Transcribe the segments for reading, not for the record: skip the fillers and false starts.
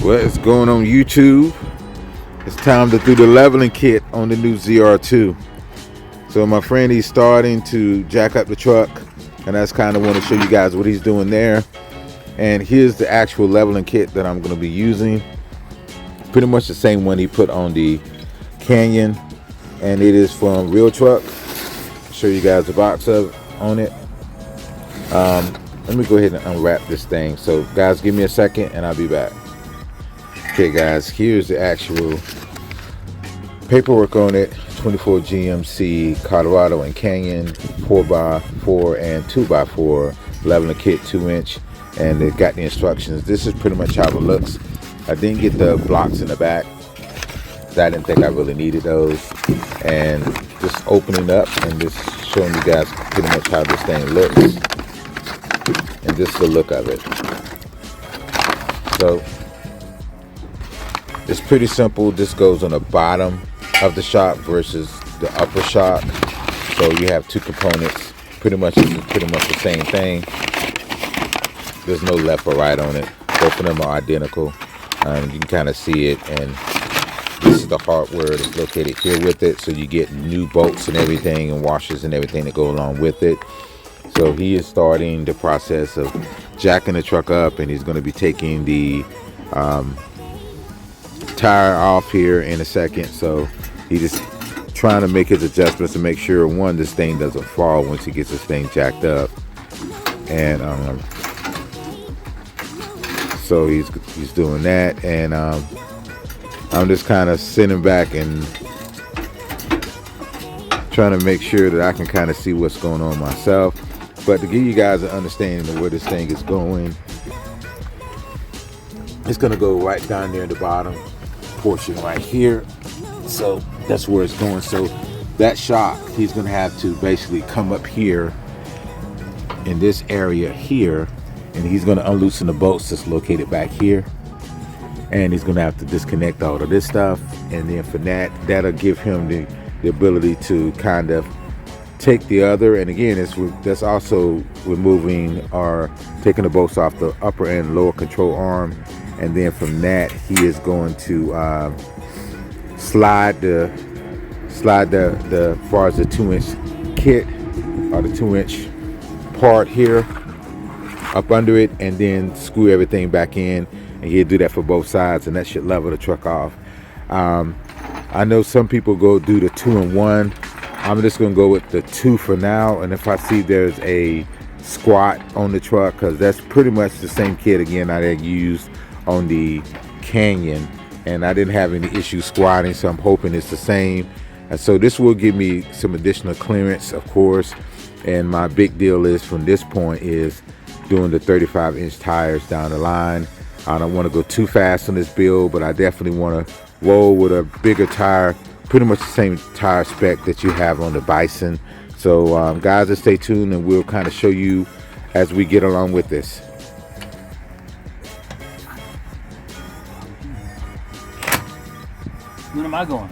What is going on YouTube? It's time to do the leveling kit on the new ZR2. So my friend, he's starting to jack up the truck, and that's kind of want to show you guys what he's doing there. And here's the actual leveling kit that I'm going to be using. Pretty much the same one he put on the Canyon, and it is from Real Truck. I'll show you guys the box of on it. Let me go ahead and unwrap this thing. So guys, give me a second and I'll be back. Okay guys, here's the actual paperwork on it. 24 GMC Colorado and Canyon 4x4 and 2x4 leveling kit 2-inch, and they got the instructions. This is pretty much how it looks. I didn't get the blocks in the back. I didn't think I really needed those. And just opening up and just showing you guys pretty much how this thing looks. And just the look of it. So it's pretty simple. This goes on the bottom of the shock versus the upper shock. So you have two components. Pretty much the same thing. There's no left or right on it. Both of them are identical. You can kind of see it, and this is the hardware that's located here with it. So you get new bolts and everything, and washers and everything that go along with it. So he is starting the process of jacking the truck up, and he's going to be taking the tire off here in a second. So he just trying to make his adjustments to make sure, one, this thing doesn't fall once he gets this thing jacked up. And so he's doing that, and I'm just kind of sitting back and trying to make sure that I can kind of see what's going on myself. But to give you guys an understanding of where this thing is going, it's going to go right down there in the bottom portion right here. So that's where it's going. So that shock, he's going to have to basically come up here in this area here, and he's going to unloosen the bolts that's located back here, and he's going to have to disconnect all of this stuff. And then for that'll give him the ability to kind of take the other, and again, that's also removing or taking the bolts off the upper and lower control arm. And then from that, he is going to slide the far as the 2-inch kit or the 2-inch part here up under it, and then screw everything back in, and he'll do that for both sides, and that should level the truck off. I know some people go do the 2-in-1. I'm just gonna go with the 2 for now, and if I see there's a squat on the truck, because that's pretty much the same kit again I had used on the Canyon, and I didn't have any issues squatting, so I'm hoping it's the same. And so this will give me some additional clearance, of course. And my big deal is from this point is doing the 35-inch tires down the line. I don't want to go too fast on this build, but I definitely want to roll with a bigger tire, pretty much the same tire spec that you have on the Bison. So guys, just stay tuned, and we'll kind of show you as we get along with this. When am I going?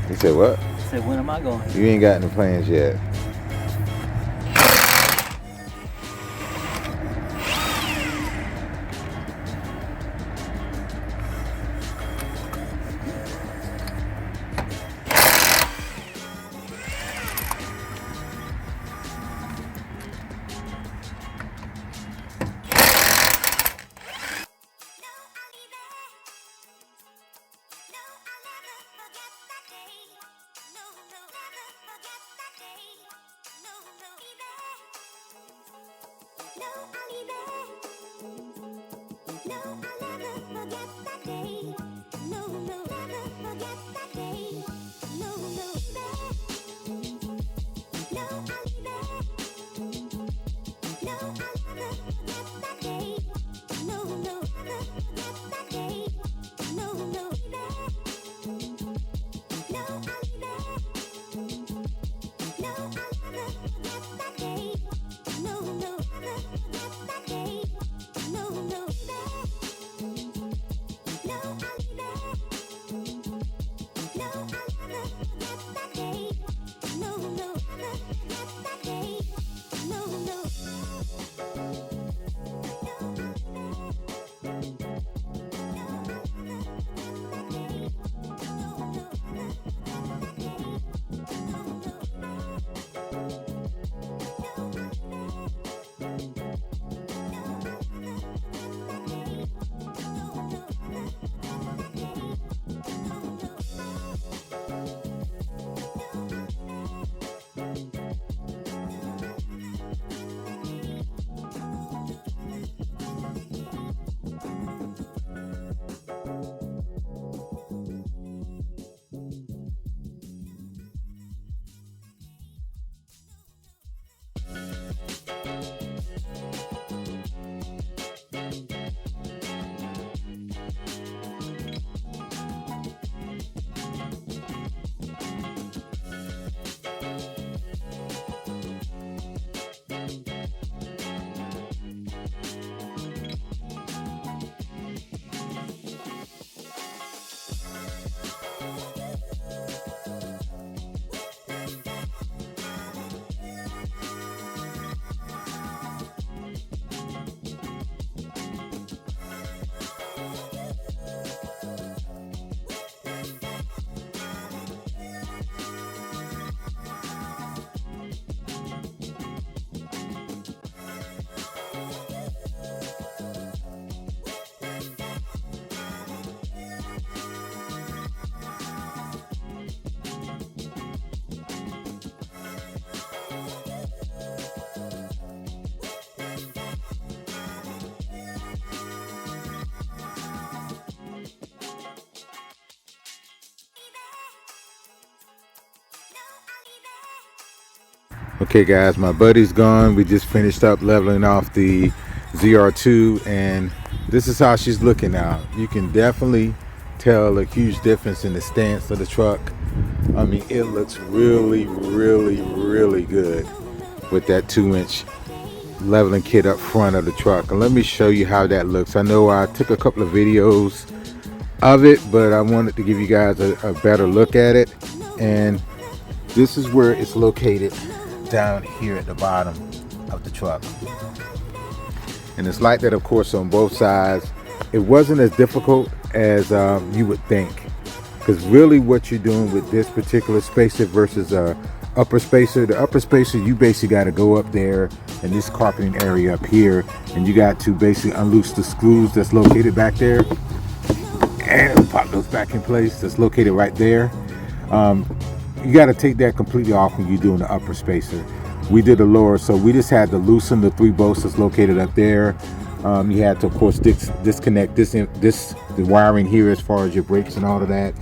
You said what? I said, when am I going? You ain't got any plans yet. No, Okay guys, my buddy's gone. We just finished up leveling off the ZR2 and this is how she's looking now. You can definitely tell a huge difference in the stance of the truck. I mean, it looks really, really, really good with that 2-inch leveling kit up front of the truck. And let me show you how that looks. I know I took a couple of videos of it, but I wanted to give you guys a better look at it. And this is where it's located, down here at the bottom of the truck. And it's like that, of course, on both sides. It wasn't as difficult as you would think, because really what you're doing with this particular spacer versus upper spacer, the upper spacer, you basically got to go up there in this carpeting area up here, and you got to basically unloose the screws that's located back there and pop those back in place. That's located right there. You got to take that completely off when you're doing the upper spacer. We did the lower, so we just had to loosen the 3 bolts that's located up there. You had to, of course, disconnect the wiring here as far as your brakes and all of that.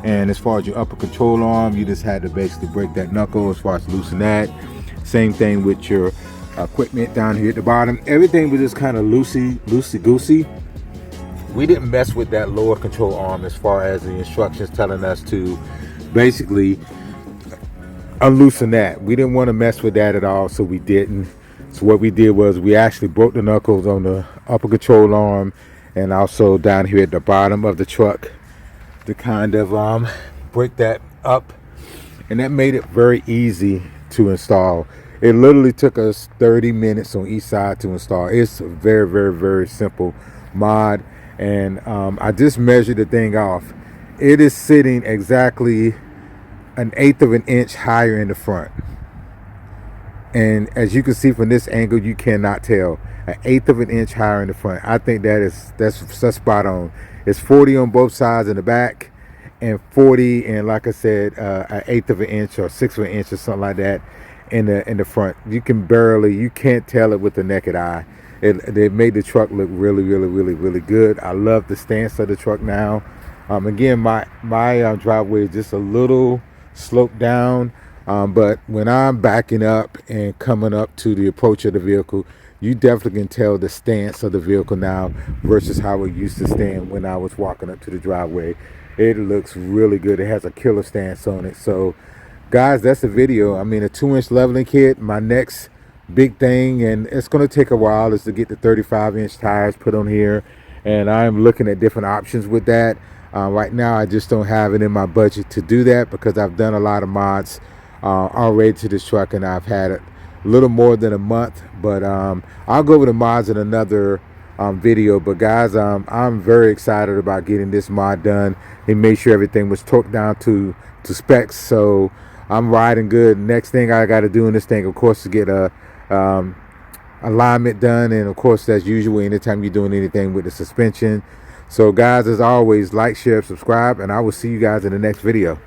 And as far as your upper control arm, you just had to basically break that knuckle as far as loosen that. Same thing with your equipment down here at the bottom. Everything was just kind of loosey-goosey. We didn't mess with that lower control arm as far as the instructions telling us to basically unloosen that. We didn't want to mess with that at all, so we didn't. So what we did was we actually broke the knuckles on the upper control arm and also down here at the bottom of the truck to kind of break that up, and that made it very easy to install. It literally took us 30 minutes on each side to install. It's a very, very, very simple mod, and I just measured the thing off. It is sitting exactly 1/8 of an inch higher in the front, and as you can see from this angle, you cannot tell. 1/8 of an inch higher in the front. I think that's spot on. It's 40 on both sides in the back, and 40, and like I said, 1/8 of an inch or 1/6 of an inch or something like that in the front. You can't tell it with the naked eye. They made the truck look really, really, really, really good. I love the stance of the truck now. Again, my driveway is just a little sloped down, but when I'm backing up and coming up to the approach of the vehicle, you definitely can tell the stance of the vehicle now versus how it used to stand when I was walking up to the driveway. It looks really good. It has a killer stance on it. So guys, that's the video. I mean, a 2-inch leveling kit. My next big thing, and it's going to take a while, is to get the 35-inch tires put on here, and I'm looking at different options with that. Right now I just don't have it in my budget to do that, because I've done a lot of mods already to this truck, and I've had it a little more than a month. But I'll go over the mods in another video. But guys, I'm very excited about getting this mod done and made sure everything was torqued down to specs. So I'm riding good. Next thing I got to do in this thing, of course, is get a alignment done, and of course, as usual, anytime you're doing anything with the suspension. So guys, as always, like, share, subscribe, and I will see you guys in the next video.